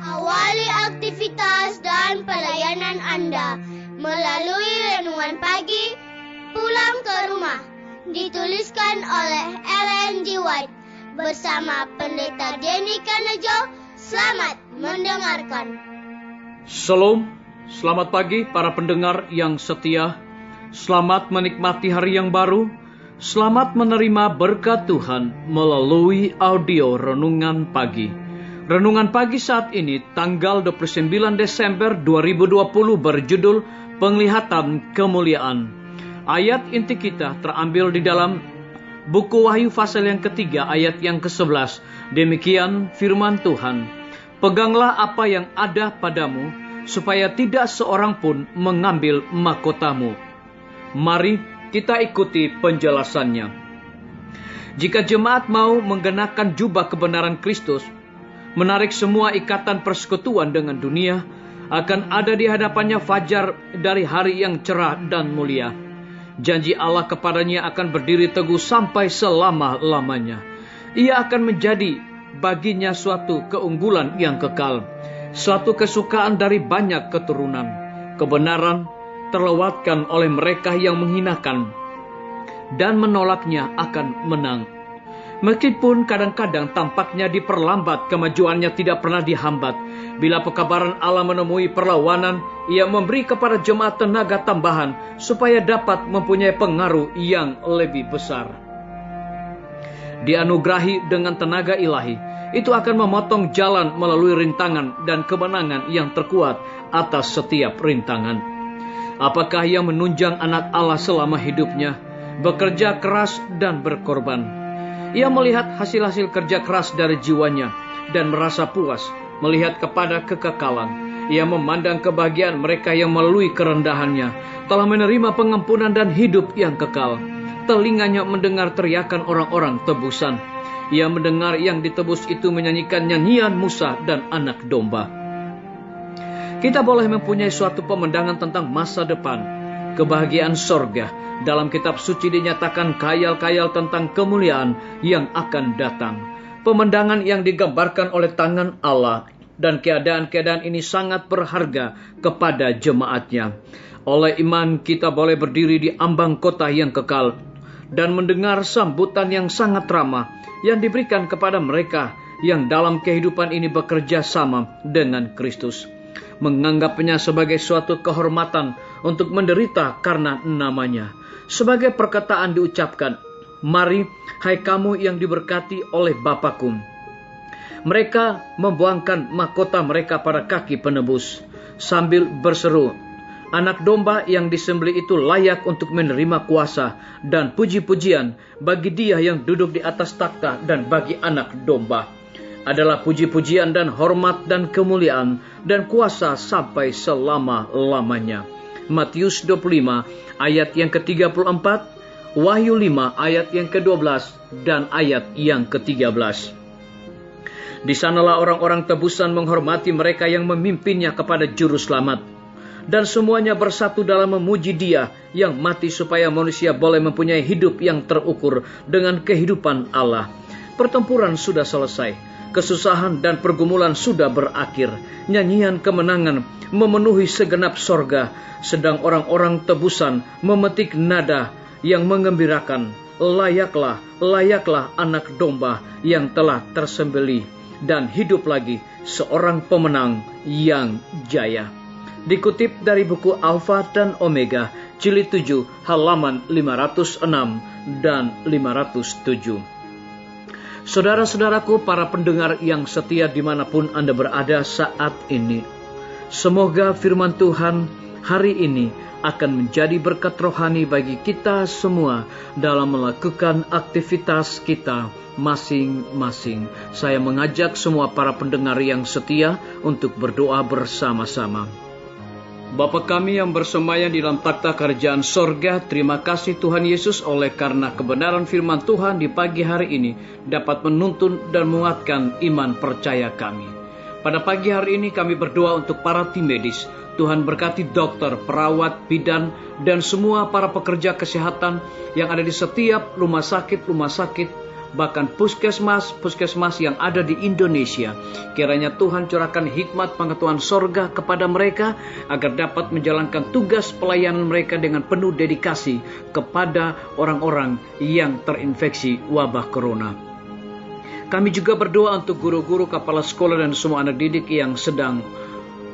Awali aktivitas dan pelayanan Anda melalui renungan pagi Pulang ke Rumah, dituliskan oleh Ellen G. White bersama Pendeta Denny Kanejo. Selamat mendengarkan. Shalom, selamat pagi para pendengar yang setia. Selamat menikmati hari yang baru. Selamat menerima berkat Tuhan melalui audio renungan pagi. Renungan pagi saat ini tanggal 29 Desember 2020 berjudul Penglihatan Kemuliaan. Ayat inti kita terambil di dalam buku Wahyu pasal yang ketiga ayat yang ke-11. Demikian firman Tuhan. Peganglah apa yang ada padamu, supaya tidak seorang pun mengambil mahkotamu. Mari kita ikuti penjelasannya. Jika jemaat mau menggenakan jubah kebenaran Kristus, menarik semua ikatan persekutuan dengan dunia, akan ada di hadapannya fajar dari hari yang cerah dan mulia. Janji Allah kepadanya akan berdiri teguh sampai selama-lamanya. Ia akan menjadi baginya suatu keunggulan yang kekal, suatu kesukaan dari banyak keturunan. Kebenaran terlewatkan oleh mereka yang menghinakan, dan menolaknya akan menang. Meskipun kadang-kadang tampaknya diperlambat, kemajuannya tidak pernah dihambat. Bila pekabaran Allah menemui perlawanan, Ia memberi kepada jemaat tenaga tambahan supaya dapat mempunyai pengaruh yang lebih besar. Dianugerahi dengan tenaga ilahi, itu akan memotong jalan melalui rintangan dan kemenangan yang terkuat atas setiap rintangan. Apakah yang menunjang anak Allah selama hidupnya? Bekerja keras dan berkorban. Ia melihat hasil-hasil kerja keras dari jiwanya dan merasa puas melihat kepada kekekalan. Ia memandang kebahagiaan mereka yang melalui kerendahannya telah menerima pengampunan dan hidup yang kekal. Telinganya mendengar teriakan orang-orang tebusan. Ia mendengar yang ditebus itu menyanyikan nyanyian Musa dan anak domba. Kita boleh mempunyai suatu pemandangan tentang masa depan, kebahagiaan sorga. Dalam kitab suci dinyatakan khayal-khayal tentang kemuliaan yang akan datang. Pemandangan yang digambarkan oleh tangan Allah, dan keadaan-keadaan ini sangat berharga kepada jemaatnya. Oleh iman kita boleh berdiri di ambang kota yang kekal dan mendengar sambutan yang sangat ramah yang diberikan kepada mereka yang dalam kehidupan ini bekerja sama dengan Kristus. Menganggapnya sebagai suatu kehormatan untuk menderita karena namanya. Sebagai perkataan diucapkan, mari hai kamu yang diberkati oleh Bapa-Ku. Mereka membuangkan mahkota mereka pada kaki penebus sambil berseru, anak domba yang disembelih itu layak untuk menerima kuasa dan puji-pujian bagi Dia yang duduk di atas takhta dan bagi anak domba. Adalah puji-pujian dan hormat dan kemuliaan dan kuasa sampai selama-lamanya. Matius 25 ayat yang ke-34, Wahyu 5 ayat yang ke-12 dan ayat yang ke-13. Di sanalah orang-orang tebusan menghormati mereka yang memimpinnya kepada juru selamat, dan semuanya bersatu dalam memuji Dia yang mati supaya manusia boleh mempunyai hidup yang terukur dengan kehidupan Allah. Pertempuran sudah selesai. Kesusahan dan pergumulan sudah berakhir. Nyanyian kemenangan memenuhi segenap sorga, sedang orang-orang tebusan memetik nada yang mengembirakan. Layaklah, layaklah anak domba yang telah tersembelih, dan hidup lagi seorang pemenang yang jaya. Dikutip dari buku Alfa dan Omega, jilid 7, halaman 506 dan 507. Saudara-saudaraku, para pendengar yang setia dimanapun Anda berada saat ini, semoga firman Tuhan hari ini akan menjadi berkat rohani bagi kita semua dalam melakukan aktivitas kita masing-masing. Saya mengajak semua para pendengar yang setia untuk berdoa bersama-sama. Bapa kami yang bersemayam di dalam takhta kerajaan sorga, terima kasih Tuhan Yesus oleh karena kebenaran firman Tuhan di pagi hari ini dapat menuntun dan menguatkan iman percaya kami. Pada pagi hari ini kami berdoa untuk para tim medis. Tuhan berkati dokter, perawat, bidan, dan semua para pekerja kesehatan yang ada di setiap rumah sakit bahkan puskesmas yang ada di Indonesia. Kiranya Tuhan curahkan hikmat pengetahuan sorga kepada mereka, agar dapat menjalankan tugas pelayanan mereka dengan penuh dedikasi kepada orang-orang yang terinfeksi wabah corona. Kami juga berdoa untuk guru-guru, kepala sekolah, dan semua anak didik yang sedang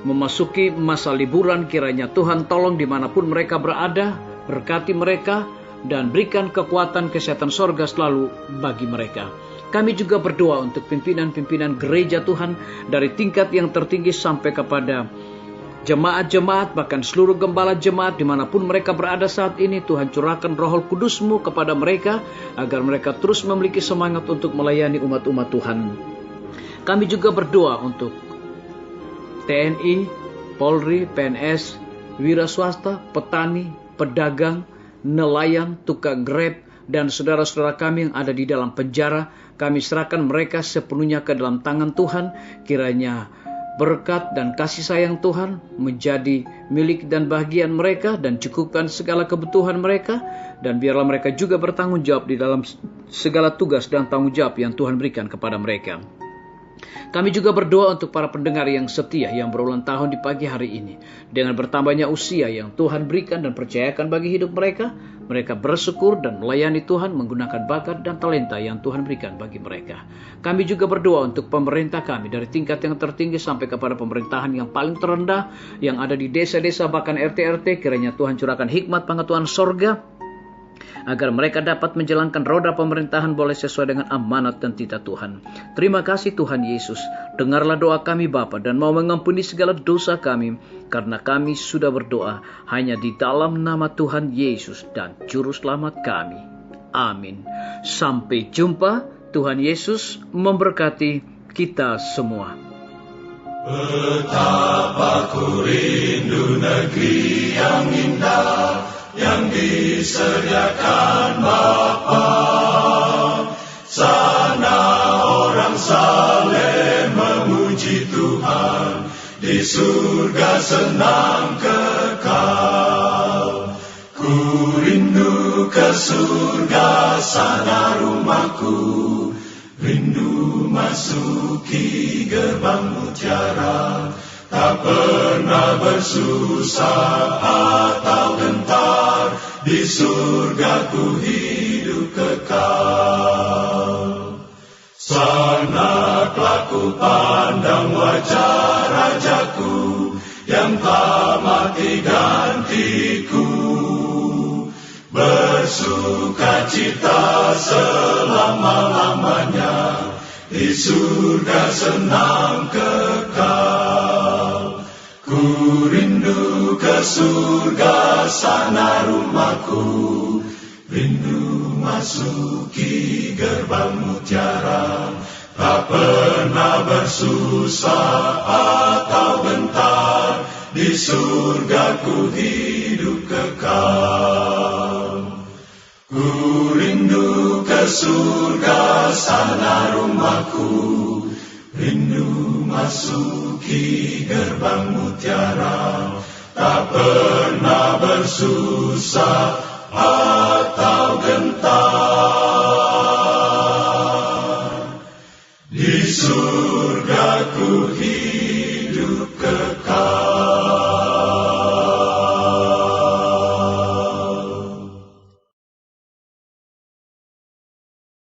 memasuki masa liburan. Kiranya Tuhan tolong dimanapun mereka berada, berkati mereka, dan berikan kekuatan kesehatan sorga selalu bagi mereka. Kami juga berdoa untuk pimpinan-pimpinan gereja Tuhan, dari tingkat yang tertinggi sampai kepada jemaat-jemaat, bahkan seluruh gembala jemaat dimanapun mereka berada saat ini. Tuhan curahkan Roh Kudus-Mu kepada mereka, agar mereka terus memiliki semangat untuk melayani umat-umat Tuhan. Kami juga berdoa untuk TNI, Polri, PNS, wira swasta, petani, pedagang, nelayan, tukang Grab, dan saudara-saudara kami yang ada di dalam penjara. Kami serahkan mereka sepenuhnya ke dalam tangan Tuhan. Kiranya berkat dan kasih sayang Tuhan menjadi milik dan bagian mereka, dan cukupkan segala kebutuhan mereka, dan biarlah mereka juga bertanggung jawab di dalam segala tugas dan tanggung jawab yang Tuhan berikan kepada mereka. Kami juga berdoa untuk para pendengar yang setia yang berulang tahun di pagi hari ini. Dengan bertambahnya usia yang Tuhan berikan dan percayakan bagi hidup mereka, mereka bersyukur dan melayani Tuhan menggunakan bakat dan talenta yang Tuhan berikan bagi mereka. Kami juga berdoa untuk pemerintah kami, dari tingkat yang tertinggi sampai kepada pemerintahan yang paling terendah, yang ada di desa-desa bahkan RT-RT. Kiranya Tuhan curahkan hikmat pengetahuan sorga, agar mereka dapat menjalankan roda pemerintahan boleh sesuai dengan amanat dan titah Tuhan. Terima kasih Tuhan Yesus. Dengarlah doa kami Bapa, dan mau mengampuni segala dosa kami, karena kami sudah berdoa hanya di dalam nama Tuhan Yesus dan Juru Selamat kami. Amin. Sampai jumpa. Tuhan Yesus memberkati kita semua. Betapa ku rindu negeri yang indah, yang disediakan Bapa. Sana orang saleh memuji Tuhan, di surga senang kekal. Ku rindu ke surga, sana rumahku, rindu masuki gerbang mutiara. Tak pernah bersusah atau gentar, di surga ku hidup kekal. Sana telah ku pandang wajah Rajaku, yang telah mati gantiku. Bersukacita selama-lamanya, di surga senang kekal. Ku rindu ke surga, sana rumahku, rindu masuki gerbang mutiara. Tak pernah bersusah atau gentar, di surga ku hidup kekal. Ku rindu ke surga, sana rumahku, rindu masuki gerbang mutiara. Tak pernah bersusah atau gentar, di surga ku hidup